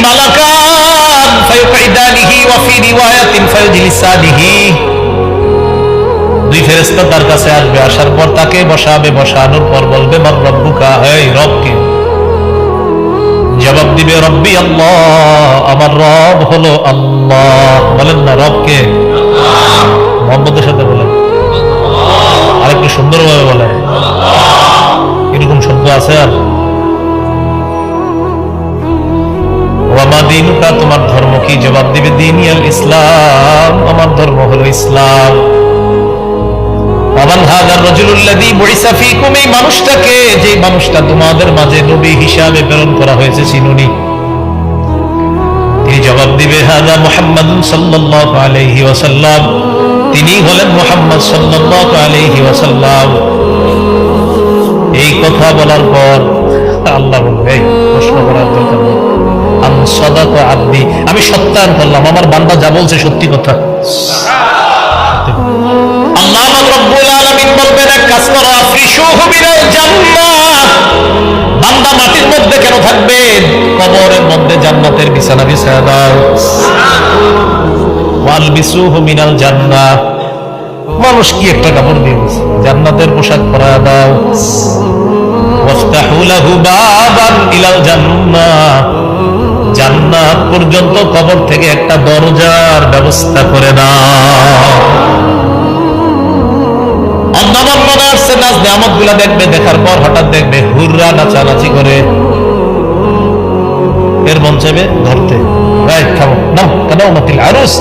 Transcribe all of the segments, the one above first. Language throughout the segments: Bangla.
মালাকান ফায়ুকঈদানিহি ওয়া ফি রিওয়ায়াতিন ফায়ুজলিসানিহি। দুই ফেরেশতা তার কাছে আসবে, আসার পর তাকে বসাবে, বসানোর পর বলবে মান রব্বুকা, এই রব কে? জবাব দিবে রব্বি আল্লাহ, আমার রব হলো আল্লাহ। বলেন না রব কে? আল্লাহ। মুহাম্মদের সাথে বলেন আরেকটু সুন্দরভাবে বলেন। এরকম শব্দ আছে আর? ওয়ামা দীনুকা, তোমার ধর্ম কি? জবাব দিবে দীনি আল ইসলাম, আমার ধর্ম হলো ইসলাম। ওয়ামান হাযার রাজুলুল্লাযী বুইসা ফীকুম, এই মানুষটাকে, যে মানুষটা তোমাদের মাঝে নবী হিসাবে প্রেরণ করা হয়েছে, চিনুনি? তিনি জবাব দিবে হাযা মুহাম্মাদুন সাল্লাল্লাহু আলাইহি ওয়াসাল্লাম, তিনি হলেন মুহাম্মদ সাল্লাল্লাহু আলাইহি ওয়াসাল্লাম। এই কথা বলার পর আল্লাহ বলবে, প্রশ্ন করার দরকার নেই, আন সাদাকা আব্দি, আমি সত্যায়ন করলাম, আমার বান্দা যা বলছে সত্যি কথা। আল্লাহ রাব্বুল আলামিন বলবেন, এক কাজ করো, আফরিশুহু মিনাল জান্নাহ, বান্দা মাটির মধ্যে কেন থাকবে? কবরের মধ্যে জান্নাতের বিছানা বিছায়া দাও। ওয়ালবিসুহু মিনাল জান্নাহ, মানুষ কি একটা কাপড় দিয়ে দিয়েছে, জান্নাতের পোশাক পরায়া দাও। ওয়াফতাহু লাহু বাবান ইলাল জান্নাহ, জান্নাত পর্যন্ত কবর থেকে একটা দরজার ব্যবস্থা করে দাও। অন্যবার মনে আসছে নাচ নিয়ামত গুলা দেখবে, দেখার পর হঠাৎ দেখবে হুররা নাচানাচি করে, এর মন চাইবে ধরতে, রাইট খাবো না কেন? মাতিল আরুস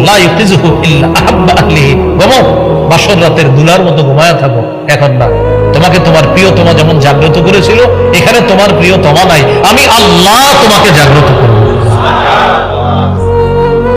লা ইউকিজুহু ইল্লা আহাব্বা আহলিহি, ঘুমাও, বাসর রাতের দুলার মতো ঘুমায়া থাকো। এখন না, তোমাকে তোমার প্রিয়তমা যেমন জাগ্রত করেছিল, এখানে তোমার প্রিয়তমা নাই, আমি আল্লাহ তোমাকে জাগ্রত করবো।